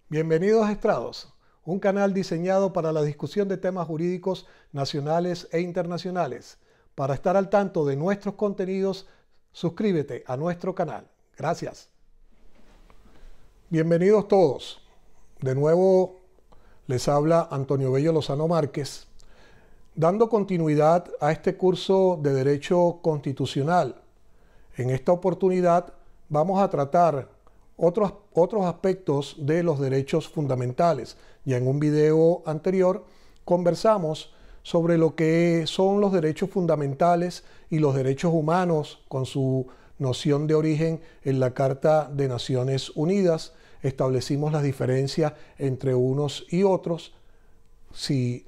Bienvenidos a Estrados, un canal diseñado para la discusión de temas jurídicos nacionales e internacionales. Para estar al tanto de nuestros contenidos, suscríbete a nuestro canal. Gracias. Bienvenidos todos. De nuevo les habla Antonio Bello Lozano Márquez, dando continuidad a este curso de Derecho Constitucional. En esta oportunidad vamos a tratar otros aspectos de los derechos fundamentales. Ya en un video anterior conversamos sobre lo que son los derechos fundamentales y los derechos humanos con su noción de origen en la Carta de Naciones Unidas. Establecimos las diferencias entre unos y otros, si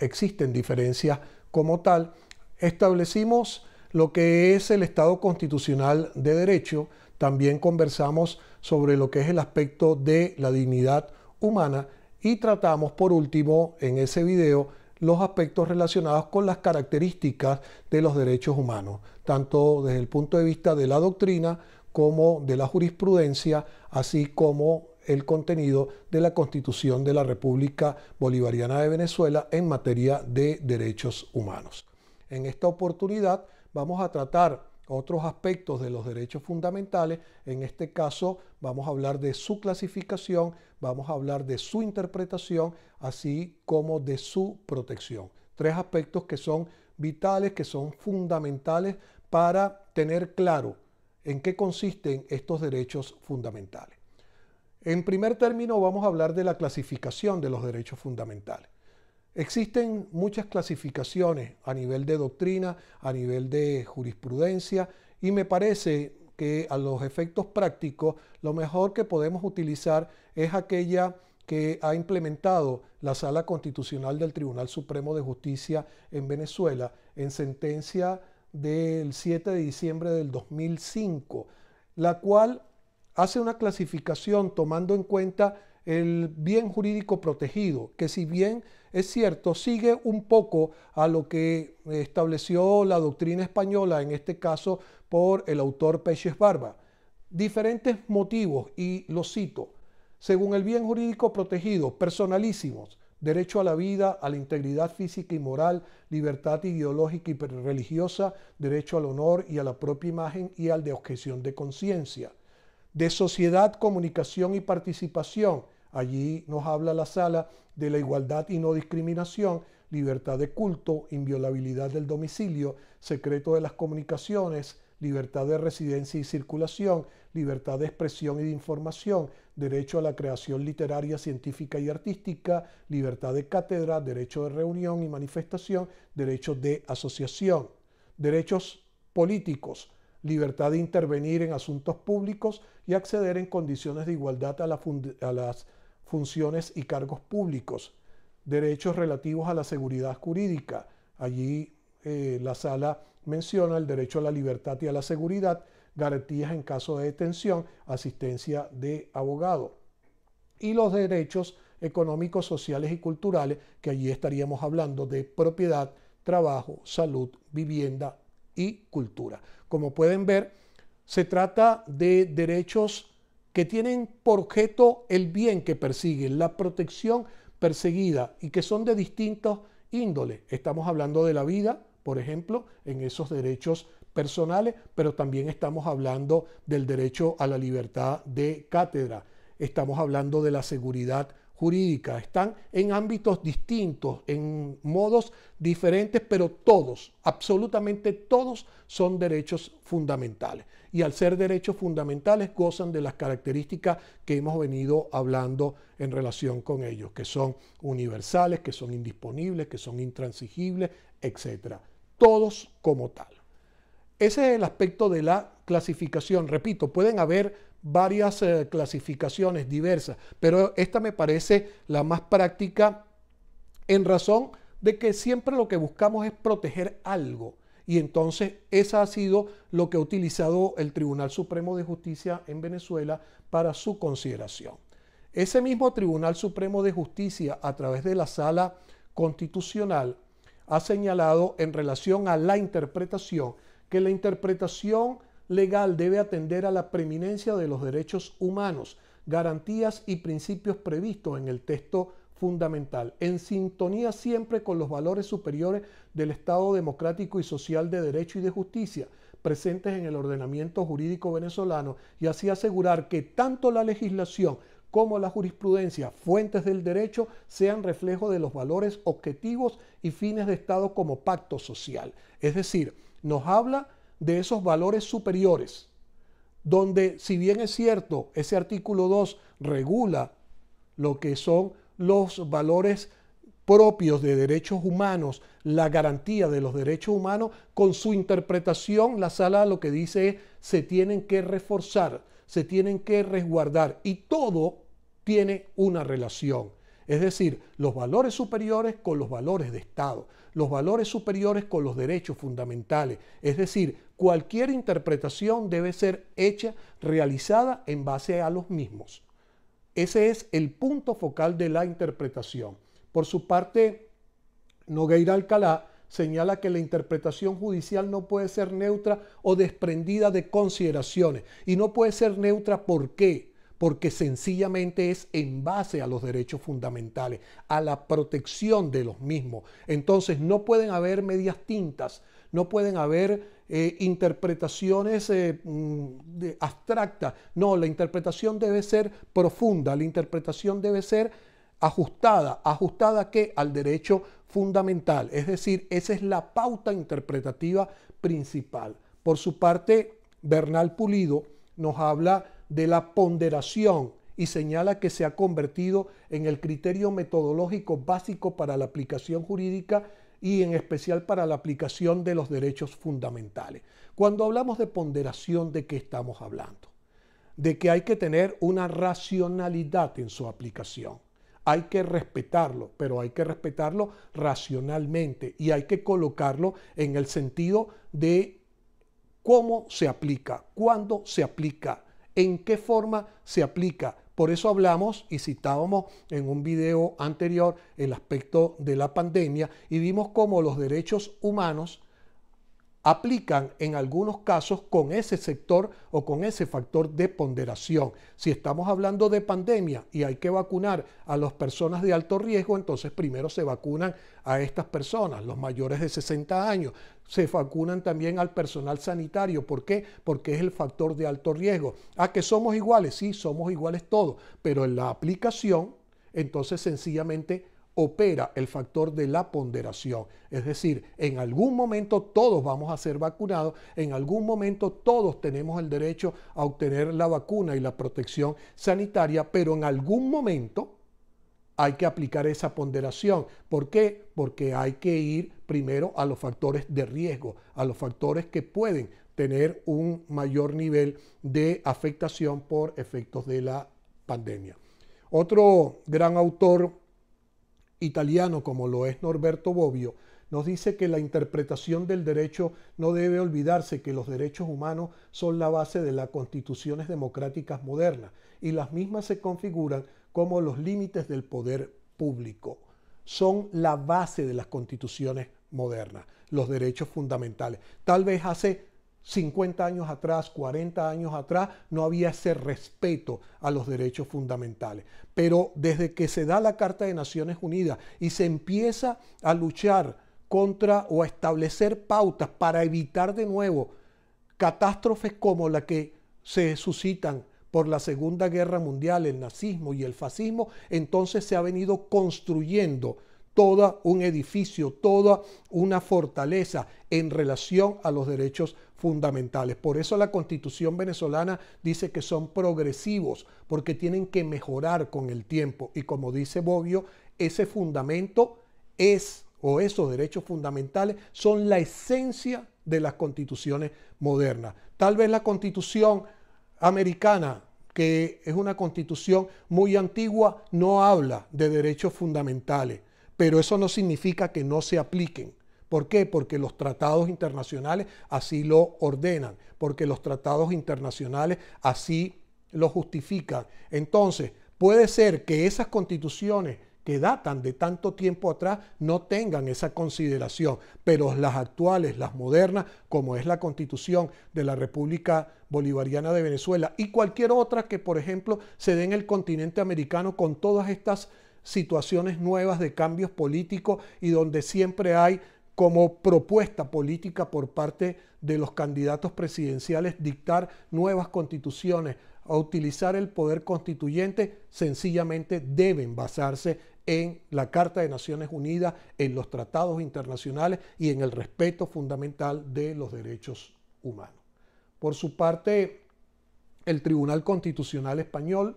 existen diferencias como tal. Establecimos lo que es el Estado constitucional de derecho. También conversamos sobre lo que es el aspecto de la dignidad humana y tratamos por último en ese video los aspectos relacionados con las características de los derechos humanos, tanto desde el punto de vista de la doctrina como de la jurisprudencia, así como el contenido de la Constitución de la República Bolivariana de Venezuela en materia de derechos humanos. En esta oportunidad vamos a tratar otros aspectos de los derechos fundamentales. En este caso vamos a hablar de su clasificación, vamos a hablar de su interpretación, así como de su protección. Tres aspectos que son vitales, que son fundamentales para tener claro en qué consisten estos derechos fundamentales. En primer término vamos a hablar de la clasificación de los derechos fundamentales. Existen muchas clasificaciones a nivel de doctrina, a nivel de jurisprudencia, y me parece que a los efectos prácticos lo mejor que podemos utilizar es aquella que ha implementado la Sala Constitucional del Tribunal Supremo de Justicia en Venezuela en sentencia del 7 de diciembre del 2005, la cual hace una clasificación tomando en cuenta el bien jurídico protegido, que si bien es cierto, sigue un poco a lo que estableció la doctrina española, en este caso por el autor Peches Barba. Diferentes motivos, y los cito: según el bien jurídico protegido, personalísimos, derecho a la vida, a la integridad física y moral, libertad ideológica y religiosa, derecho al honor y a la propia imagen y al de objeción de conciencia. De sociedad, comunicación y participación, allí nos habla la Sala de la igualdad y no discriminación, libertad de culto, inviolabilidad del domicilio, secreto de las comunicaciones, libertad de residencia y circulación, libertad de expresión y de información, derecho a la creación literaria, científica y artística, libertad de cátedra, derecho de reunión y manifestación, derecho de asociación, derechos políticos, libertad de intervenir en asuntos públicos y acceder en condiciones de igualdad a las funciones y cargos públicos, derechos relativos a la seguridad jurídica. Allí la Sala menciona el derecho a la libertad y a la seguridad, garantías en caso de detención, asistencia de abogado, y los derechos económicos, sociales y culturales, que allí estaríamos hablando de propiedad, trabajo, salud, vivienda y cultura. Como pueden ver, se trata de derechos que tienen por objeto el bien que persiguen, la protección perseguida, y que son de distintos índoles. Estamos hablando de la vida, por ejemplo, en esos derechos personales, pero también estamos hablando del derecho a la libertad de cátedra. Estamos hablando de la seguridad jurídica. Están en ámbitos distintos, en modos diferentes, pero todos, absolutamente todos, son derechos fundamentales. Y al ser derechos fundamentales gozan de las características que hemos venido hablando en relación con ellos, que son universales, que son indisponibles, que son intransigibles, etc. Todos como tal. Ese es el aspecto de la clasificación. Repito, pueden haber varias clasificaciones diversas, pero esta me parece la más práctica en razón de que siempre lo que buscamos es proteger algo, y entonces esa ha sido lo que ha utilizado el Tribunal Supremo de Justicia en Venezuela para su consideración. Ese mismo Tribunal Supremo de Justicia, a través de la Sala Constitucional, ha señalado en relación a la interpretación que la interpretación legal debe atender a la preeminencia de los derechos humanos, garantías y principios previstos en el texto fundamental, en sintonía siempre con los valores superiores del Estado democrático y social de derecho y de justicia presentes en el ordenamiento jurídico venezolano, y así asegurar que tanto la legislación como la jurisprudencia, fuentes del derecho, sean reflejo de los valores objetivos y fines de Estado como pacto social. Es decir, nos habla de esos valores superiores, donde, si bien es cierto, ese artículo 2 regula lo que son los valores propios de derechos humanos, la garantía de los derechos humanos, con su interpretación, la sala lo que dice es se tienen que reforzar, se tienen que resguardar, y todo tiene una relación. Es decir, los valores superiores con los valores de Estado, los valores superiores con los derechos fundamentales. Es decir, cualquier interpretación debe ser hecha, realizada en base a los mismos. Ese es el punto focal de la interpretación. Por su parte, Nogueira Alcalá señala que la interpretación judicial no puede ser neutra o desprendida de consideraciones. Y no puede ser neutra, ¿por qué? Porque sencillamente es en base a los derechos fundamentales, a la protección de los mismos. Entonces no pueden haber medias tintas, no pueden haber interpretaciones abstractas. No, la interpretación debe ser profunda, la interpretación debe ser ajustada. ¿Ajustada a qué? Al derecho fundamental. Es decir, esa es la pauta interpretativa principal. Por su parte, Bernal Pulido nos habla de la ponderación y señala que se ha convertido en el criterio metodológico básico para la aplicación jurídica y en especial para la aplicación de los derechos fundamentales. Cuando hablamos de ponderación, ¿de qué estamos hablando? De que hay que tener una racionalidad en su aplicación. Hay que respetarlo, pero hay que respetarlo racionalmente y hay que colocarlo en el sentido de cómo se aplica, cuándo se aplica, en qué forma se aplica. Por eso hablamos y citábamos en un video anterior el aspecto de la pandemia y vimos cómo los derechos humanos aplican en algunos casos con ese sector o con ese factor de ponderación. Si estamos hablando de pandemia y hay que vacunar a las personas de alto riesgo, entonces primero se vacunan a estas personas, los mayores de 60 años. Se vacunan también al personal sanitario. ¿Por qué? Porque es el factor de alto riesgo. ¿A que somos iguales? Sí, somos iguales todos, pero en la aplicación, entonces sencillamente opera el factor de la ponderación. Es decir, en algún momento todos vamos a ser vacunados, en algún momento todos tenemos el derecho a obtener la vacuna y la protección sanitaria, pero en algún momento hay que aplicar esa ponderación. ¿Por qué? Porque hay que ir primero a los factores de riesgo, a los factores que pueden tener un mayor nivel de afectación por efectos de la pandemia. Otro gran autor italiano, como lo es Norberto Bobbio, nos dice que la interpretación del derecho no debe olvidarse que los derechos humanos son la base de las constituciones democráticas modernas y las mismas se configuran como los límites del poder público. Son la base de las constituciones modernas, los derechos fundamentales. Tal vez hace 50 años atrás, 40 años atrás, no había ese respeto a los derechos fundamentales. Pero desde que se da la Carta de Naciones Unidas y se empieza a luchar contra o a establecer pautas para evitar de nuevo catástrofes como la que se suscitan por la Segunda Guerra Mundial, el nazismo y el fascismo, entonces se ha venido construyendo todo un edificio, toda una fortaleza en relación a los derechos fundamentales. Por eso la Constitución venezolana dice que son progresivos, porque tienen que mejorar con el tiempo. Y como dice Bobbio, ese fundamento es, o esos derechos fundamentales, son la esencia de las constituciones modernas. Tal vez la Constitución americana, que es una constitución muy antigua, no habla de derechos fundamentales, pero eso no significa que no se apliquen. ¿Por qué? Porque los tratados internacionales así lo ordenan, porque los tratados internacionales así lo justifican. Entonces, puede ser que esas constituciones que datan de tanto tiempo atrás no tengan esa consideración, pero las actuales, las modernas, como es la Constitución de la República Bolivariana de Venezuela y cualquier otra que, por ejemplo, se dé en el continente americano con todas estas situaciones nuevas de cambios políticos y donde siempre hay como propuesta política por parte de los candidatos presidenciales dictar nuevas constituciones, a utilizar el poder constituyente, sencillamente deben basarse en la Carta de Naciones Unidas, en los tratados internacionales y en el respeto fundamental de los derechos humanos. Por su parte, el Tribunal Constitucional Español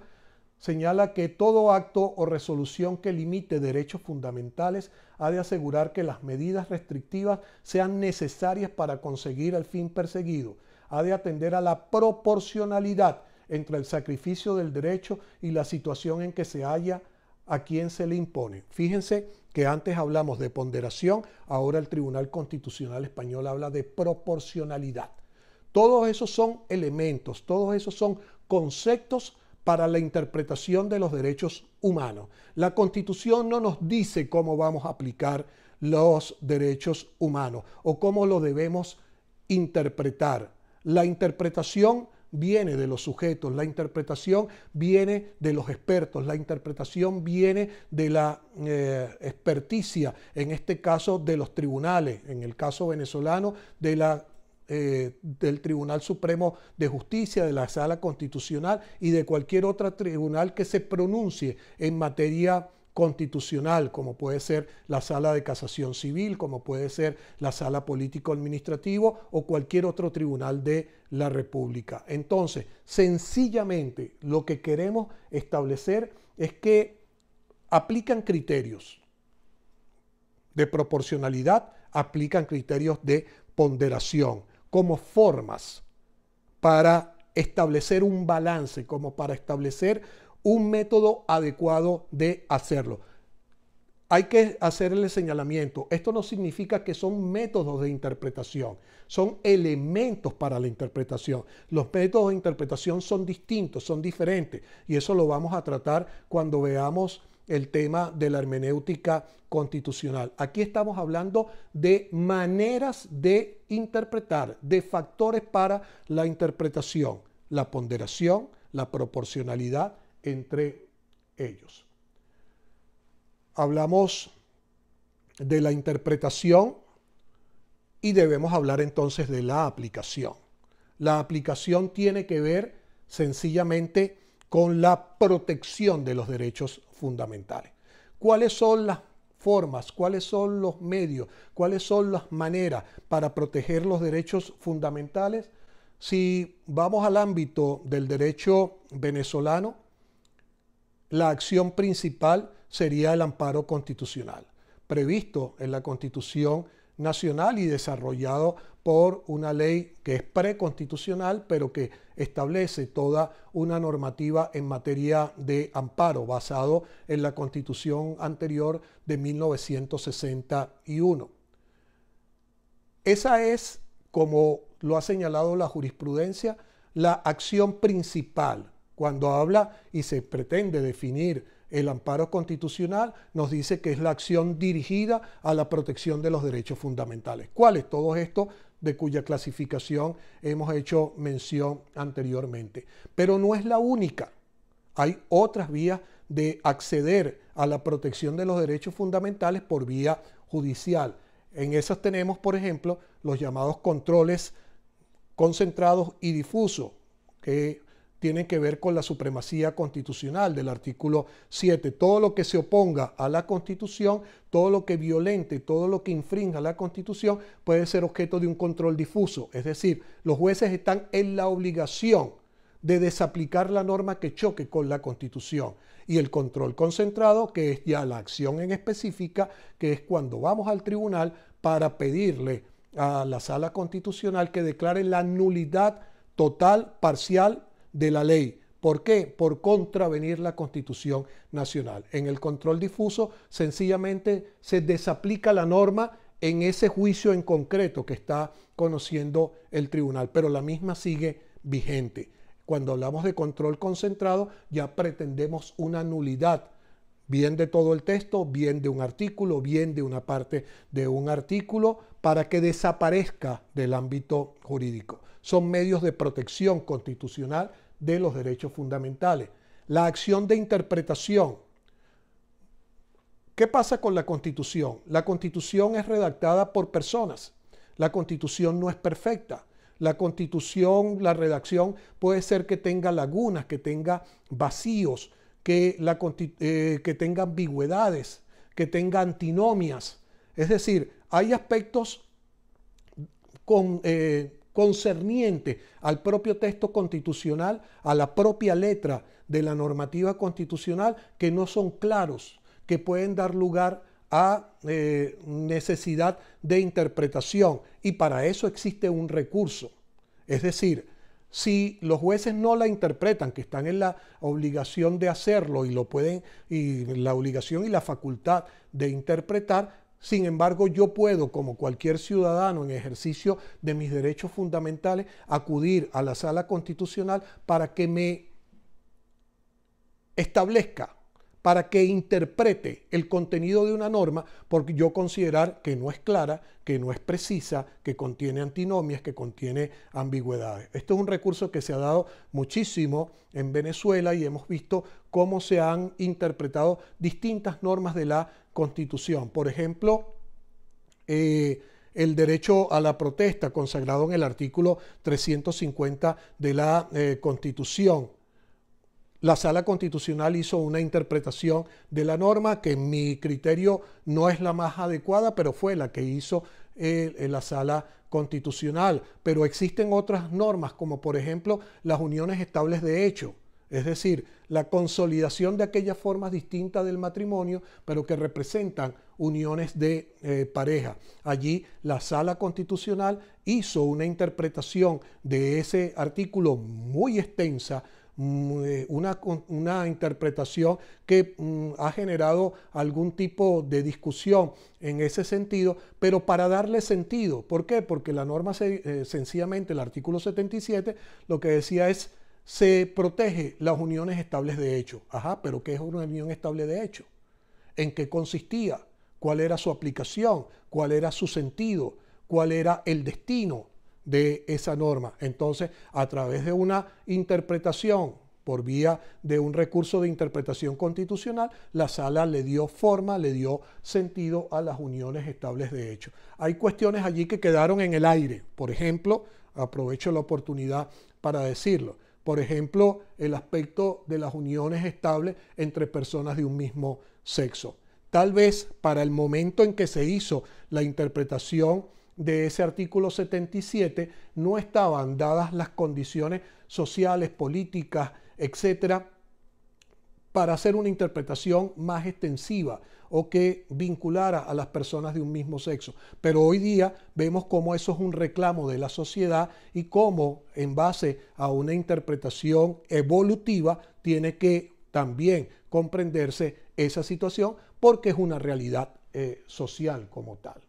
señala que todo acto o resolución que limite derechos fundamentales ha de asegurar que las medidas restrictivas sean necesarias para conseguir el fin perseguido, ha de atender a la proporcionalidad entre el sacrificio del derecho y la situación en que se halla a quien se le impone. Fíjense que antes hablamos de ponderación, ahora el Tribunal Constitucional Español habla de proporcionalidad. Todos esos son elementos, todos esos son conceptos para la interpretación de los derechos humanos. La Constitución no nos dice cómo vamos a aplicar los derechos humanos o cómo lo debemos interpretar. La interpretación viene de los sujetos, la interpretación viene de los expertos, la interpretación viene de la experticia, en este caso de los tribunales, en el caso venezolano del Tribunal Supremo de Justicia, de la Sala Constitucional y de cualquier otro tribunal que se pronuncie en materia constitucional, como puede ser la Sala de Casación Civil, como puede ser la Sala Político-Administrativo o cualquier otro tribunal de la República. Entonces, sencillamente lo que queremos establecer es que aplican criterios de proporcionalidad, aplican criterios de ponderación como formas para establecer un balance, como para establecer un método adecuado de hacerlo. Hay que hacerle señalamiento. Esto no significa que son métodos de interpretación, son elementos para la interpretación. Los métodos de interpretación son distintos, son diferentes, y eso lo vamos a tratar cuando veamos el tema de la hermenéutica constitucional. Aquí estamos hablando de maneras de interpretar, de factores para la interpretación, la ponderación, la proporcionalidad, entre ellos. Hablamos de la interpretación y debemos hablar entonces de la aplicación. La aplicación tiene que ver sencillamente con la protección de los derechos fundamentales. ¿Cuáles son las formas, cuáles son los medios, cuáles son las maneras para proteger los derechos fundamentales? Si vamos al ámbito del derecho venezolano, la acción principal sería el amparo constitucional, previsto en la Constitución Nacional y desarrollado por una ley que es preconstitucional, pero que establece toda una normativa en materia de amparo, basado en la Constitución anterior de 1961. Esa es, como lo ha señalado la jurisprudencia, la acción principal. Cuando habla y se pretende definir el amparo constitucional, nos dice que es la acción dirigida a la protección de los derechos fundamentales. ¿Cuáles? Todos estos de cuya clasificación hemos hecho mención anteriormente. Pero no es la única. Hay otras vías de acceder a la protección de los derechos fundamentales por vía judicial. En esas tenemos, por ejemplo, los llamados controles concentrados y difusos, que tienen que ver con la supremacía constitucional del artículo 7. Todo lo que se oponga a la Constitución, todo lo que violente, todo lo que infrinja la Constitución puede ser objeto de un control difuso. Es decir, los jueces están en la obligación de desaplicar la norma que choque con la Constitución. Y el control concentrado, que es ya la acción en específica, que es cuando vamos al tribunal para pedirle a la Sala Constitucional que declare la nulidad total, parcial, de la ley. ¿Por qué? Por contravenir la Constitución Nacional. En el control difuso, sencillamente se desaplica la norma en ese juicio en concreto que está conociendo el tribunal, pero la misma sigue vigente. Cuando hablamos de control concentrado, ya pretendemos una nulidad bien de todo el texto, bien de un artículo, bien de una parte de un artículo, para que desaparezca del ámbito jurídico. Son medios de protección constitucional de los derechos fundamentales. La acción de interpretación. ¿Qué pasa con la Constitución? La Constitución es redactada por personas. La Constitución no es perfecta. La Constitución, la redacción puede ser que tenga lagunas, que tenga vacíos, que tenga ambigüedades, que tenga antinomias. Es decir, hay aspectos concernientes al propio texto constitucional, a la propia letra de la normativa constitucional, que no son claros, que pueden dar lugar a necesidad de interpretación, y para eso existe un recurso. Es decir, si los jueces no la interpretan, que están en la obligación de hacerlo y lo pueden, y la obligación y la facultad de interpretar, sin embargo, yo puedo, como cualquier ciudadano en ejercicio de mis derechos fundamentales, acudir a la Sala Constitucional para que me establezca, para que interprete el contenido de una norma, porque yo considerar que no es clara, que no es precisa, que contiene antinomias, que contiene ambigüedades. Esto es un recurso que se ha dado muchísimo en Venezuela y hemos visto cómo se han interpretado distintas normas de la Constitución. Por ejemplo, el derecho a la protesta consagrado en el artículo 350 de la Constitución. La Sala Constitucional hizo una interpretación de la norma que en mi criterio no es la más adecuada, pero fue la que hizo la Sala Constitucional. Pero existen otras normas, como por ejemplo las uniones estables de hecho, es decir, la consolidación de aquellas formas distintas del matrimonio, pero que representan uniones de pareja. Allí la Sala Constitucional hizo una interpretación de ese artículo muy extensa, una interpretación que ha generado algún tipo de discusión en ese sentido, pero para darle sentido. ¿Por qué? Porque la norma sencillamente, el artículo 77, lo que decía es: se protege las uniones estables de hecho. Ajá, pero ¿qué es una unión estable de hecho? ¿En qué consistía? ¿Cuál era su aplicación? ¿Cuál era su sentido? ¿Cuál era el destino de esa norma? Entonces, a través de una interpretación por vía de un recurso de interpretación constitucional, la Sala le dio forma, le dio sentido a las uniones estables de hecho. Hay cuestiones allí que quedaron en el aire. Por ejemplo, aprovecho la oportunidad para decirlo. Por ejemplo, el aspecto de las uniones estables entre personas de un mismo sexo. Tal vez para el momento en que se hizo la interpretación de ese artículo 77 no estaban dadas las condiciones sociales, políticas, etcétera, para hacer una interpretación más extensiva o que vinculara a las personas de un mismo sexo. Pero hoy día vemos cómo eso es un reclamo de la sociedad y cómo, en base a una interpretación evolutiva, tiene que también comprenderse esa situación, porque es una realidad social como tal.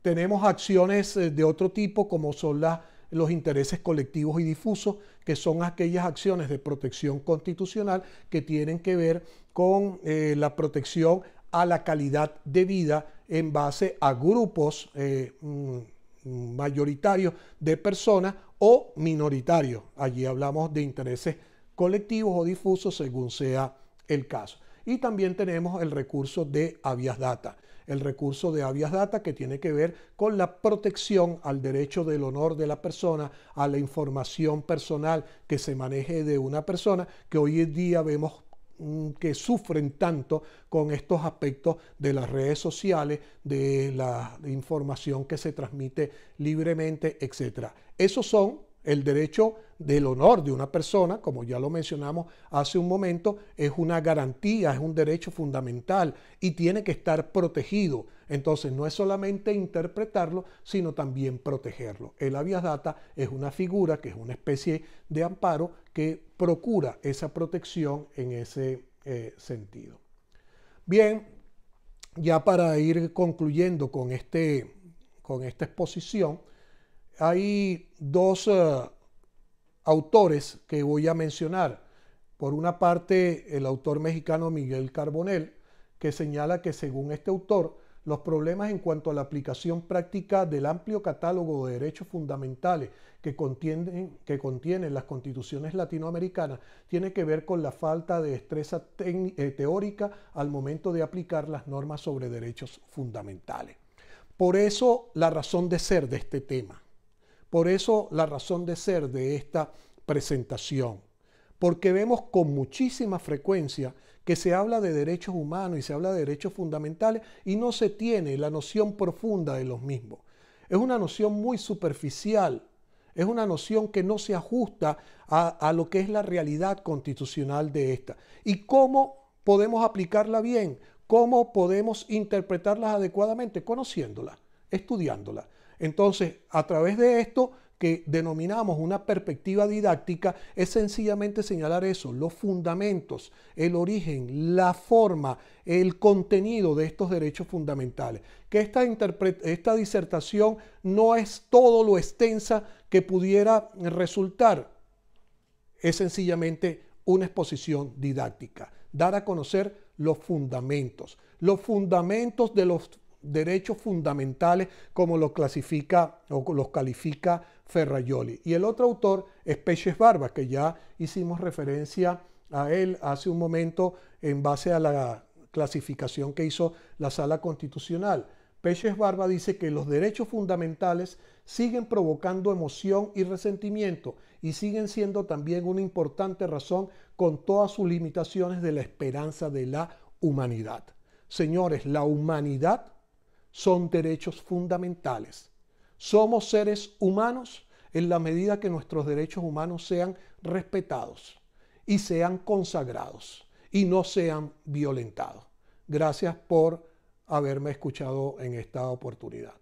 Tenemos acciones de otro tipo, como son los intereses colectivos y difusos, que son aquellas acciones de protección constitucional que tienen que ver con la protección a la calidad de vida en base a grupos mayoritarios de personas o minoritarios. Allí hablamos de intereses colectivos o difusos según sea el caso. Y también tenemos el recurso de habeas data. El recurso de habeas data, que tiene que ver con la protección al derecho del honor de la persona, a la información personal que se maneje de una persona, que hoy en día vemos que sufren tanto con estos aspectos de las redes sociales, de la información que se transmite libremente, etc. Esos son el derecho del honor de una persona, como ya lo mencionamos hace un momento, es una garantía, es un derecho fundamental y tiene que estar protegido. Entonces no es solamente interpretarlo, sino también protegerlo. El habeas data es una figura que es una especie de amparo que procura esa protección en ese sentido. Bien, ya para ir concluyendo con esta exposición, hay dos autores que voy a mencionar. Por una parte, el autor mexicano Miguel Carbonell, que señala que según este autor, los problemas en cuanto a la aplicación práctica del amplio catálogo de derechos fundamentales que contienen las constituciones latinoamericanas tiene que ver con la falta de destreza teórica al momento de aplicar las normas sobre derechos fundamentales. Por eso la razón de ser de este tema, por eso la razón de ser de esta presentación, porque vemos con muchísima frecuencia que se habla de derechos humanos y se habla de derechos fundamentales y no se tiene la noción profunda de los mismos. Es una noción muy superficial, es una noción que no se ajusta a lo que es la realidad constitucional de esta. ¿Y cómo podemos aplicarla bien? ¿Cómo podemos interpretarlas adecuadamente? Conociéndolas, estudiándolas. Entonces, a través de esto que denominamos una perspectiva didáctica, es sencillamente señalar eso, los fundamentos, el origen, la forma, el contenido de estos derechos fundamentales. Que esta disertación no es todo lo extensa que pudiera resultar, es sencillamente una exposición didáctica, dar a conocer los fundamentos de los derechos fundamentales como los clasifica o los califica Ferrajoli. Y el otro autor es Peches Barba, que ya hicimos referencia a él hace un momento en base a la clasificación que hizo la Sala Constitucional. Peches Barba dice que los derechos fundamentales siguen provocando emoción y resentimiento y siguen siendo también una importante razón con todas sus limitaciones de la esperanza de la humanidad. Señores, la humanidad son derechos fundamentales. Somos seres humanos en la medida que nuestros derechos humanos sean respetados y sean consagrados y no sean violentados. Gracias por haberme escuchado en esta oportunidad.